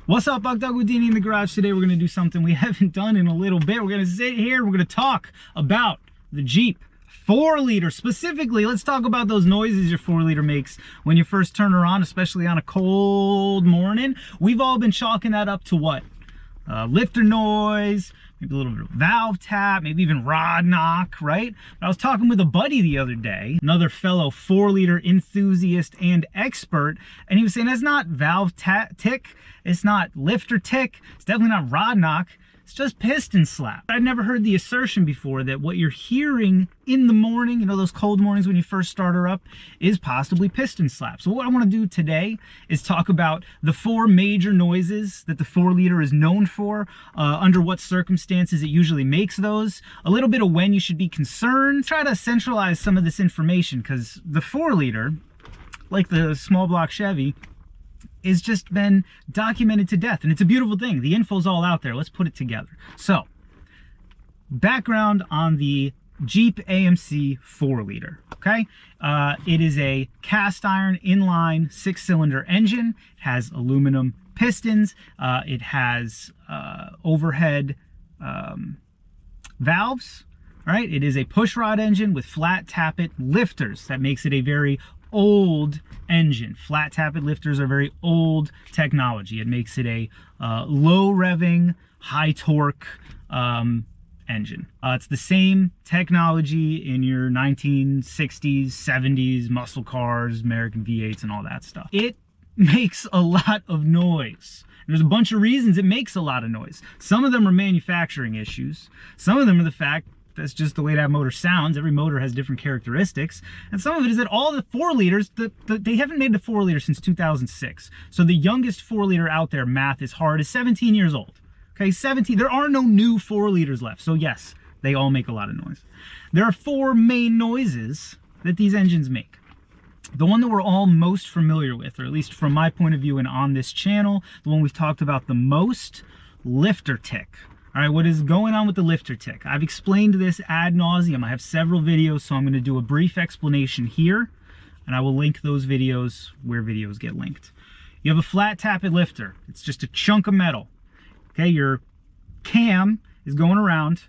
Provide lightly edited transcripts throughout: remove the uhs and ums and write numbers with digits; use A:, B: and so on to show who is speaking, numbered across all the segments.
A: What's up, Buck Dog Houdini in the garage. Today we're going to do something we haven't done in a little bit. We're going to sit here, we're going to talk about the Jeep 4-liter. Specifically, let's talk about those noises your 4-liter makes when you first turn her on, especially on a cold morning. We've all been chalking that up to what? Lifter noise, maybe a little bit of valve tap, maybe even rod knock, right? But I was talking with a buddy the other day, another fellow 4-liter enthusiast and expert, and he was saying that's not valve tick, it's not lifter tick, it's definitely not rod knock, it's just piston slap. I'd never heard the assertion before that what you're hearing in the morning, you know, those cold mornings when you first start her up, is possibly piston slap. So what I want to do today is talk about the 4 major noises that the 4-liter is known for, under what circumstances it usually makes those, a little bit of when you should be concerned, try to centralize some of this information, because the 4-liter, like the small block Chevy, is just been documented to death, and it's a beautiful thing. The info's all out there. Let's put it together. So, background on the Jeep AMC 4-liter, okay? It is a cast iron inline 6-cylinder engine. It has aluminum pistons. It has overhead valves, all right? It is a pushrod engine with flat tappet lifters. That makes it a very old engine. Flat tappet lifters are very old technology. It makes it a low revving, high torque engine. It's the same technology in your 1960s, 70s muscle cars, American V8s, and all that stuff. It makes a lot of noise. There's a bunch of reasons it makes a lot of noise. Some of them are manufacturing issues. Some of them are the fact that's just the way that motor sounds. Every motor has different characteristics. And some of it is that all the 4-liters, they haven't made the 4-liter since 2006. So the youngest 4-liter out there, math is hard, is 17 years old. Okay, 17. There are no new 4-liters left. So yes, they all make a lot of noise. There are 4 main noises that these engines make. The one that we're all most familiar with, or at least from my point of view and on this channel, the one we've talked about the most, lifter tick. All right, what is going on with the lifter tick? I've explained this ad nauseum. I have several videos, so I'm going to do a brief explanation here, and I will link those videos where videos get linked. You have a flat tappet lifter. It's just a chunk of metal. Okay, your cam is going around,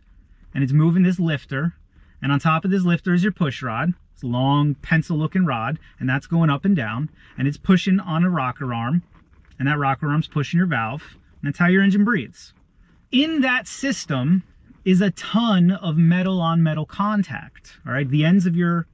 A: and it's moving this lifter, and on top of this lifter is your push rod. It's a long pencil-looking rod, and that's going up and down, and it's pushing on a rocker arm, and that rocker arm's pushing your valve, and that's how your engine breathes. In that system is a ton of metal on metal contact. All right, the ends of your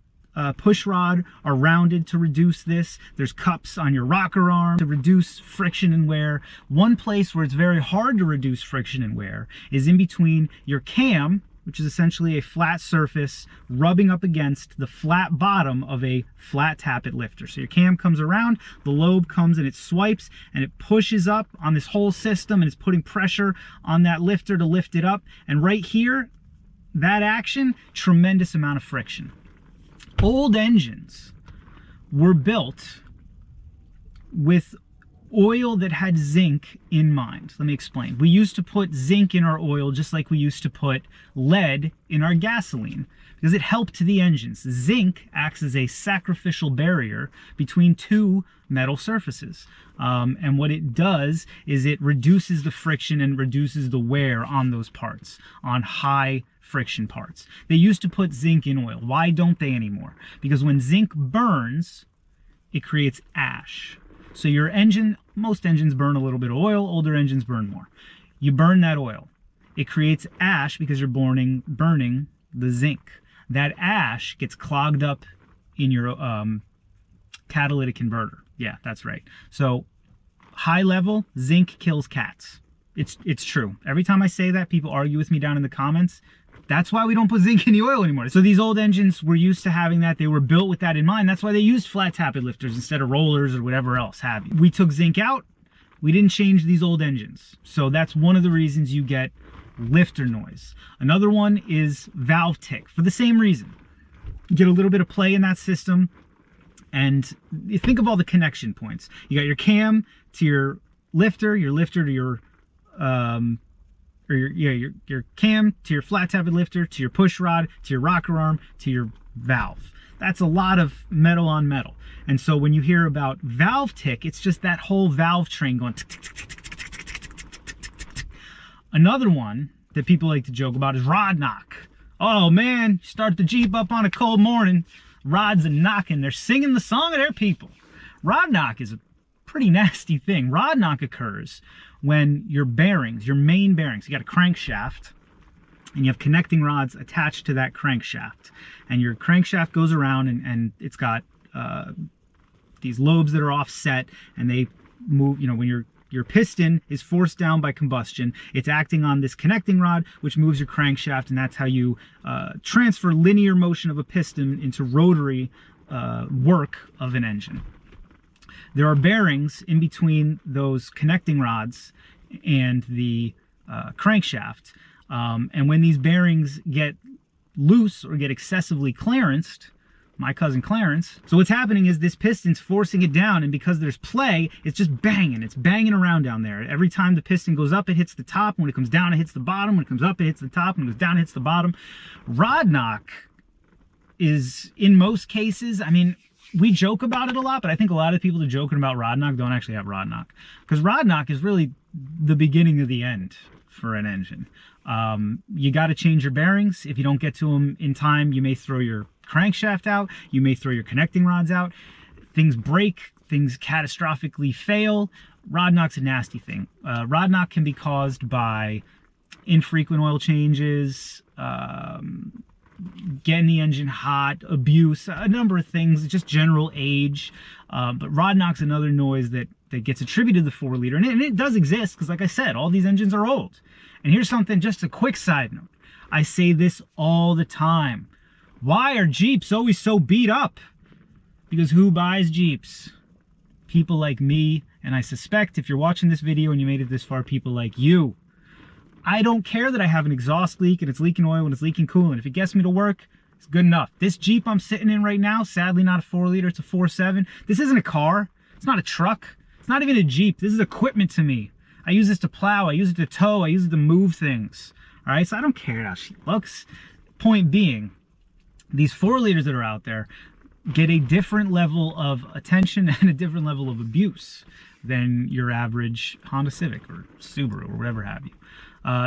A: push rod are rounded to reduce this. There's cups on your rocker arm to reduce friction and wear. One place where it's very hard to reduce friction and wear is in between your cam, which is essentially a flat surface rubbing up against the flat bottom of a flat tappet lifter. So your cam comes around, the lobe comes and it swipes and it pushes up on this whole system, and it's putting pressure on that lifter to lift it up. And right here, that action, tremendous amount of friction. Old engines were built with oil that had zinc in mind. Let me explain. We used to put zinc in our oil just like we used to put lead in our gasoline because it helped the engines. Zinc acts as a sacrificial barrier between 2 metal surfaces. And what it does is it reduces the friction and reduces the wear on those parts, on high friction parts. They used to put zinc in oil. Why don't they anymore? Because when zinc burns, it creates ash. So your engine, most engines burn a little bit of oil, older engines burn more. You burn that oil. It creates ash because you're burning the zinc. That ash gets clogged up in your catalytic converter. Yeah, that's right. So high level, zinc kills cats. It's true. Every time I say that, people argue with me down in the comments. That's why we don't put zinc in the oil anymore. So these old engines were used to having that. They were built with that in mind. That's why they used flat tappet lifters instead of rollers or whatever else have you. We took zinc out. We didn't change these old engines. So that's one of the reasons you get lifter noise. Another one is valve tick for the same reason. You get a little bit of play in that system, and you think of all the connection points. You got your cam to your lifter to your your cam to your flat tappet lifter, to your push rod, to your rocker arm, to your valve. That's a lot of metal on metal. And so when you hear about valve tick, it's just that whole valve train going tick, tick, tick, tick, tick, tick, Another one that people like to joke about is rod knock. Oh man, start the Jeep up on a cold morning, rods are knocking, they're singing the song of their people. Rod knock is a pretty nasty thing. Rod knock occurs when your bearings, your main bearings, you got a crankshaft, and you have connecting rods attached to that crankshaft. And your crankshaft goes around and it's got these lobes that are offset, and they move, you know, when your piston is forced down by combustion, it's acting on this connecting rod, which moves your crankshaft, and that's how you transfer linear motion of a piston into rotary work of an engine. There are bearings in between those connecting rods and the crankshaft. And when these bearings get loose or get excessively clarenced, my cousin Clarence, so what's happening is this piston's forcing it down, and because there's play, it's just banging. It's banging around down there. Every time the piston goes up, it hits the top. When it comes down, it hits the bottom. When it comes up, it hits the top. When it goes down, it hits the bottom. Rod knock is, in most cases, I mean, we joke about it a lot, but I think a lot of people that are joking about rod knock don't actually have rod knock, because rod knock is really the beginning of the end for an engine. You got to change your bearings. If you don't get to them in time, you may throw your crankshaft out, you may throw your connecting rods out, things break, things catastrophically fail. Rod knock's a nasty thing. Rod knock can be caused by infrequent oil changes, getting the engine hot, abuse, a number of things, just general age. But rod knock's another noise that gets attributed to the 4-liter, and it does exist, because like I said, all these engines are old. And here's something, just a quick side note. I say this all the time. Why are Jeeps always so beat up? Because who buys Jeeps? People like me, and I suspect if you're watching this video and you made it this far, people like you. I don't care that I have an exhaust leak and it's leaking oil and it's leaking coolant. If it gets me to work, it's good enough. This Jeep I'm sitting in right now, sadly not a 4-liter, it's a 4.7. This isn't a car. It's not a truck. It's not even a Jeep. This is equipment to me. I use this to plow. I use it to tow. I use it to move things. All right, so I don't care how she looks. Point being, these 4-liters that are out there get a different level of attention and a different level of abuse than your average Honda Civic or Subaru or whatever have you.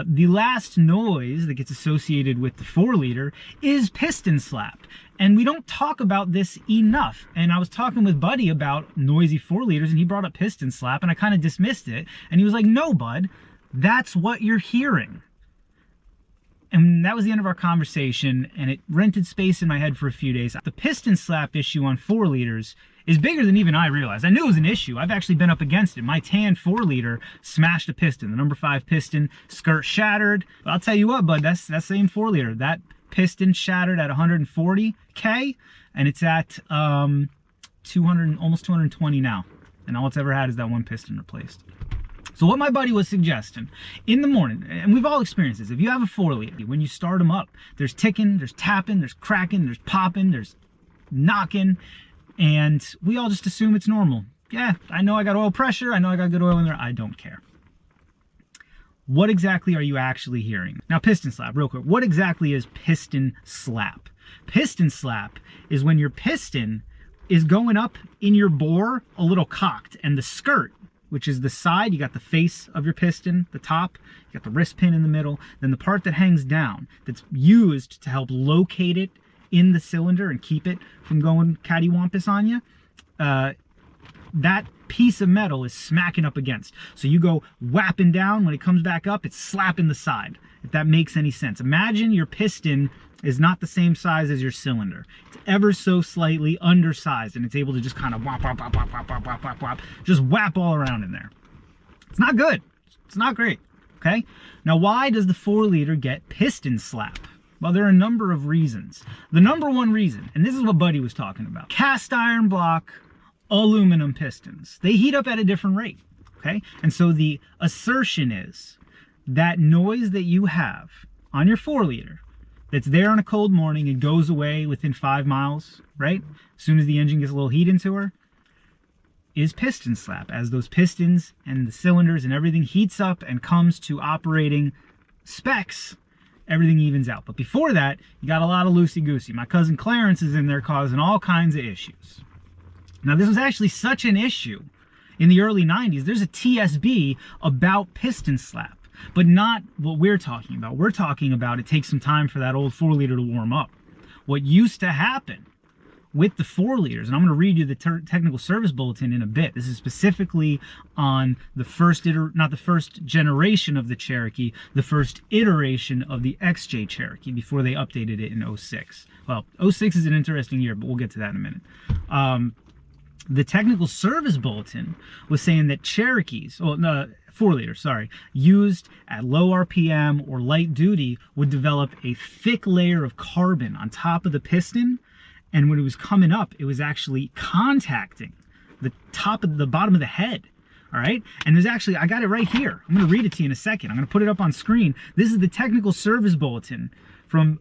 A: The last noise that gets associated with the 4-liter is piston slap. And we don't talk about this enough. And I was talking with Buddy about noisy 4-liters, and he brought up piston slap, and I kind of dismissed it. And he was like, no, bud, that's what you're hearing. And that was the end of our conversation, and it rented space in my head for a few days. The piston slap issue on 4-liters is bigger than even I realized. I knew it was an issue. I've actually been up against it. My tan 4-liter smashed a piston. The number 5 piston, skirt shattered. But I'll tell you what, bud, that same 4-liter, that piston shattered at 140K, and it's at 200, almost 220 now. And all it's ever had is that one piston replaced. So what my buddy was suggesting, in the morning, and we've all experienced this, if you have a 4-liter, when you start them up, there's ticking, there's tapping, there's cracking, there's popping, there's knocking, and we all just assume it's normal. Yeah, I know I got oil pressure, I know I got good oil in there, I don't care. What exactly are you actually hearing? Now, piston slap, real quick. What exactly is piston slap? Piston slap is when your piston is going up in your bore a little cocked, and the skirt, which is the side, you got the face of your piston, the top, you got the wrist pin in the middle, then the part that hangs down, that's used to help locate it in the cylinder and keep it from going cattywampus on you, that piece of metal is smacking up against. So you go whapping down, when it comes back up, it's slapping the side, if that makes any sense. Imagine your piston is not the same size as your cylinder. It's ever so slightly undersized, and it's able to just kind of whop, whop, whop, whop, whop, whop, whop, whop, whop, just whap all around in there. It's not good. It's not great, okay? Now, why does the 4-liter get piston slap? Well, there are a number of reasons. The number one reason, and this is what Buddy was talking about, cast iron block aluminum pistons. They heat up at a different rate, okay? And so the assertion is that noise that you have on your 4-liter that's there on a cold morning and goes away within 5 miles, right? As soon as the engine gets a little heat into her, is piston slap. As those pistons and the cylinders and everything heats up and comes to operating specs, everything evens out. But before that, you got a lot of loosey-goosey. My cousin Clarence is in there causing all kinds of issues. Now, this was actually such an issue in the early 90s. There's a TSB about piston slap. but not what we're talking about. We're talking about it takes some time for that old 4-liter to warm up. What used to happen with the 4 liters, and I'm going to read you the technical service bulletin in a bit. This is specifically on the not the first generation of the Cherokee, the first iteration of the XJ Cherokee before they updated it in 06. Well, 06 is an interesting year, but we'll get to that in a minute. The technical service bulletin was saying that Cherokees, 4 liters, sorry, used at low RPM or light duty would develop a thick layer of carbon on top of the piston, and when it was coming up, it was actually contacting the bottom of the head. All right, and there's actually, I got it right here. I'm going to read it to you in a second. I'm going to put it up on screen. This is the technical service bulletin from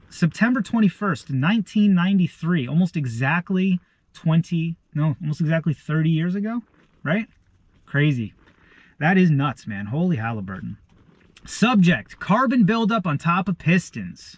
A: September 21st, 1993, almost exactly 30 years ago, right? Crazy. That is nuts, man. Holy Halliburton. Subject, carbon buildup on top of pistons.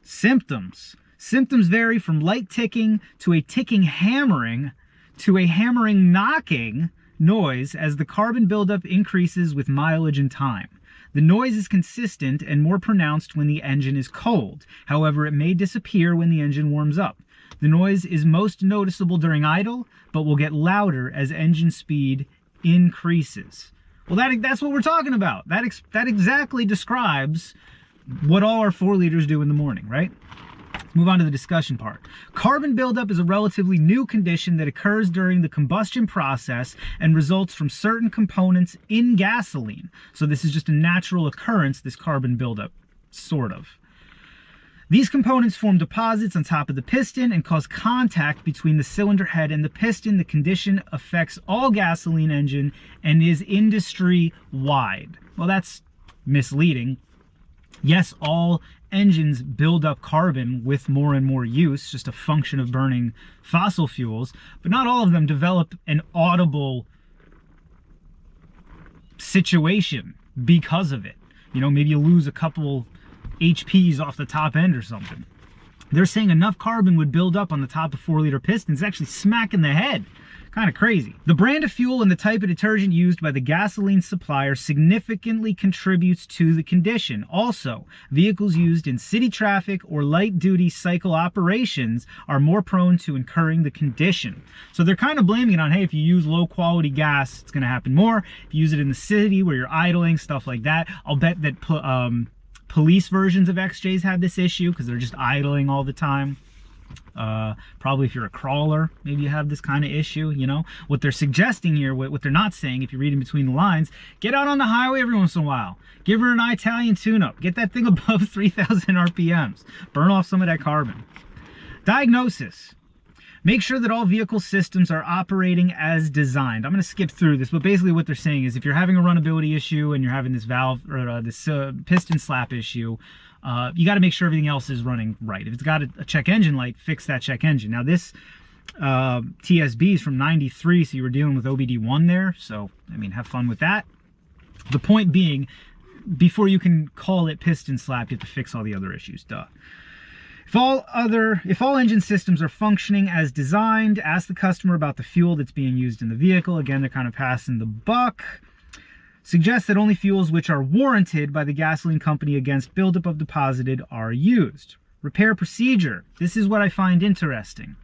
A: Symptoms. Symptoms vary from light ticking to a ticking hammering to a hammering knocking noise as the carbon buildup increases with mileage and time. The noise is consistent and more pronounced when the engine is cold. However, it may disappear when the engine warms up. The noise is most noticeable during idle, but will get louder as engine speed increases. Well, that's what we're talking about. That exactly describes what all our 4 liters do in the morning, right? Move on to the discussion part. Carbon buildup is a relatively new condition that occurs during the combustion process and results from certain components in gasoline. So this is just a natural occurrence, this carbon buildup, sort of. These components form deposits on top of the piston and cause contact between the cylinder head and the piston. The condition affects all gasoline engine and is industry-wide. Well, that's misleading. Yes, all engines build up carbon with more and more use, just a function of burning fossil fuels, but not all of them develop an audible situation because of it. You know, maybe you lose a couple HPs off the top end or something. They're saying enough carbon would build up on the top of 4-liter pistons, actually smacking the head. Kind of crazy. The brand of fuel and the type of detergent used by the gasoline supplier significantly contributes to the condition. Also, vehicles used in city traffic or light-duty cycle operations are more prone to incurring the condition. So they're kind of blaming it on, hey, if you use low-quality gas, it's going to happen more. If you use it in the city where you're idling, stuff like that. I'll bet that police versions of XJs have this issue because they're just idling all the time. Probably if you're a crawler, maybe you have this kind of issue, you know. What they're suggesting here, what they're not saying, if you read in between the lines, get out on the highway every once in a while. Give her an Italian tune-up. Get that thing above 3,000 RPMs. Burn off some of that carbon. Diagnosis. Make sure that all vehicle systems are operating as designed. I'm going to skip through this, but basically what they're saying is if you're having a runnability issue and you're having this valve or this piston slap issue, you got to make sure everything else is running right. If it's got a check engine light, fix that check engine. Now this TSB is from 93, so you were dealing with OBD1 there. So, I mean, have fun with that. The point being, before you can call it piston slap, you have to fix all the other issues, duh. If all engine systems are functioning as designed, ask the customer about the fuel that's being used in the vehicle. Again, they're kind of passing the buck. Suggest that only fuels which are warranted by the gasoline company against buildup of deposited are used. Repair procedure. This is what I find interesting.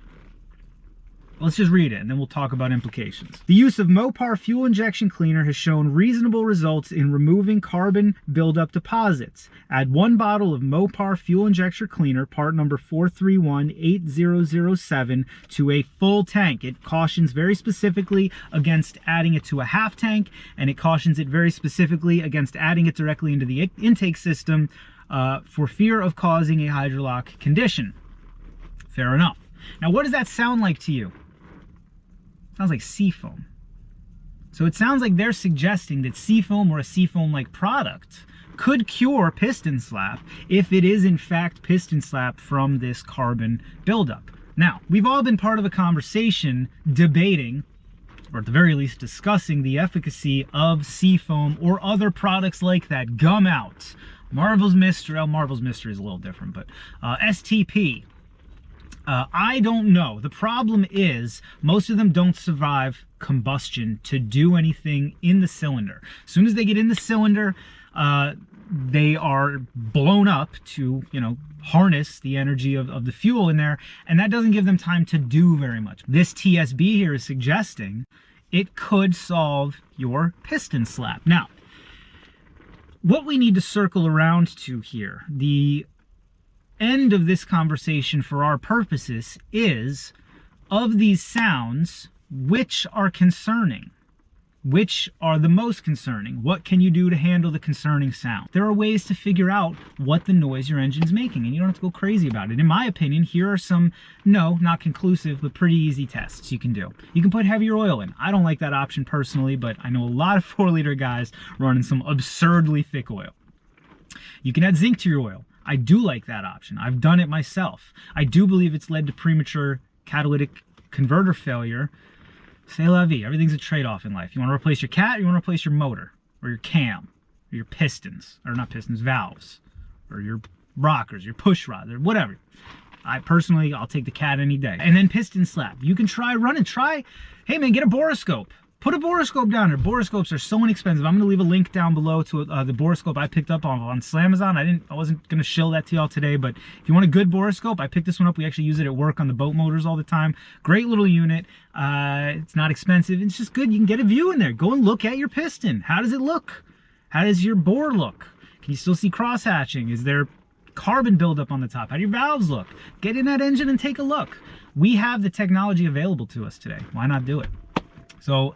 A: Let's just read it and then we'll talk about implications. The use of Mopar fuel injection cleaner has shown reasonable results in removing carbon buildup deposits. Add 1 bottle of Mopar fuel injector cleaner, part number 4318007, to a full tank. It cautions very specifically against adding it to a half tank, and it cautions it very specifically against adding it directly into the intake system for fear of causing a hydrolock condition. Fair enough. Now, what does that sound like to you? Sounds like seafoam. So it sounds like they're suggesting that seafoam or a seafoam-like product could cure piston slap if it is in fact piston slap from this carbon buildup. Now, we've all been part of a conversation debating, or at the very least discussing, the efficacy of seafoam or other products like that. Gum Out, Marvel's Mystery, well, Marvel's Mystery is a little different, but STP. I don't know. The problem is most of them don't survive combustion to do anything in the cylinder. As soon as they get in the cylinder, they are blown up to, you know, harness the energy of the fuel in there, and that doesn't give them time to do very much. This TSB here is suggesting it could solve your piston slap. Now, what we need to circle around to here, the end of this conversation for our purposes, is, of these sounds, which are concerning? Which are the most concerning? What can you do to handle the concerning sound? There are ways to figure out what the noise your engine's making, and you don't have to go crazy about it. In my opinion, here are some, no, not conclusive, but pretty easy tests you can do. You can put heavier oil in. I don't like that option personally, but I know a lot of 4-liter guys running some absurdly thick oil. You can add zinc to your oil. I do like that option. I've done it myself. I do believe it's led to premature catalytic converter failure. C'est la vie. Everything's a trade-off in life. You want to replace your cat, or you want to replace your motor, or your cam, or your pistons, or not pistons, valves, or your rockers, your push rods, or whatever. I personally, I'll take the cat any day. And then piston slap. You can try running. Hey man, get a boroscope. Put a boroscope down there. Boroscopes are so inexpensive. I'm going to leave a link down below to the boroscope I picked up on Slamazon. I wasn't going to show that to y'all today, but if you want a good boroscope, I picked this one up. We actually use it at work on the boat motors all the time. Great little unit. It's not expensive. It's just good. You can get a view in there. Go and look at your piston. How does it look? How does your bore look? Can you still see cross hatching? Is there carbon buildup on the top? How do your valves look? Get in that engine and take a look. We have the technology available to us today. Why not do it? So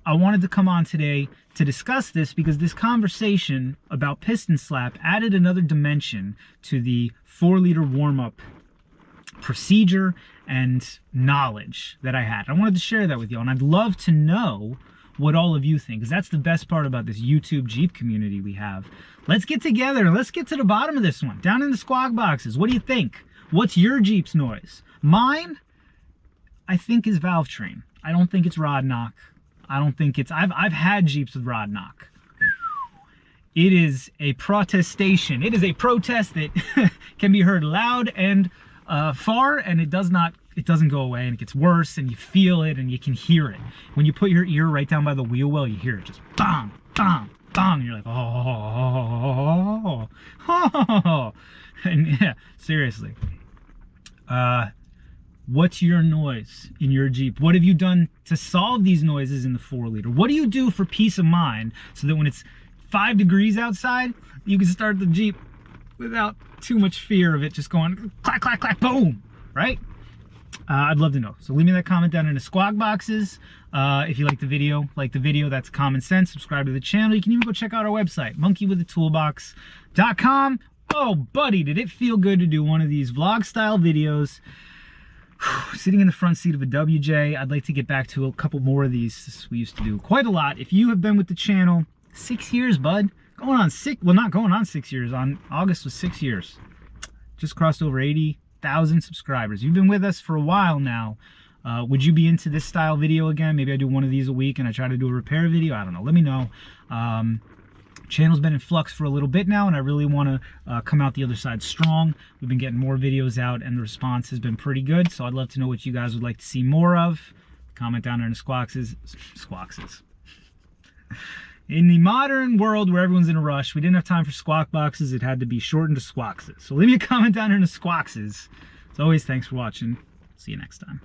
A: I wanted to come on today to discuss this because this conversation about piston slap added another dimension to the 4-liter warm-up procedure and knowledge that I had. I wanted to share that with you, and I'd love to know what all of you think, because that's the best part about this YouTube Jeep community we have. Let's get together and let's get to the bottom of this one. Down in the squawk boxes, what do you think? What's your Jeep's noise? Mine, I think, is valve train. I don't think it's rod knock. I don't think it's, I've had Jeeps with rod knock. It is a protestation. It is a protest that can be heard loud and far, and it doesn't go away, and it gets worse, and you feel it, and you can hear it. When you put your ear right down by the wheel well, you hear it just bang, bang, bang, and you're like, oh, and yeah, seriously. What's your noise in your Jeep? What have you done to solve these noises in the 4-liter? What do you do for peace of mind so that when it's 5 degrees outside, you can start the Jeep without too much fear of it just going clack, clack, clack, boom, right? I'd love to know. So leave me that comment down in the squawk boxes. If you like the video, that's common sense. Subscribe to the channel. You can even go check out our website, monkeywithatoolbox.com. Oh, buddy, did it feel good to do one of these vlog style videos. Sitting in the front seat of a WJ. I'd like to get back to a couple more of these. We used to do quite a lot. If you have been with the channel 6 years, bud, going on 6, well, not going on 6 years, on August was 6 years. Just crossed over 80,000 subscribers. You've been with us for a while now. Would you be into this style video again? Maybe I do one of these a week and I try to do a repair video. I don't know. Let me know. Channel's been in flux for a little bit now, and I really want to come out the other side strong. We've been getting more videos out, and the response has been pretty good, so I'd love to know what you guys would like to see more of. Comment down there in the squawkses. In the modern world where everyone's in a rush, we didn't have time for squawk boxes. It had to be shortened to squawkses. So leave me a comment down there in the squawkses. As always, thanks for watching. See you next time.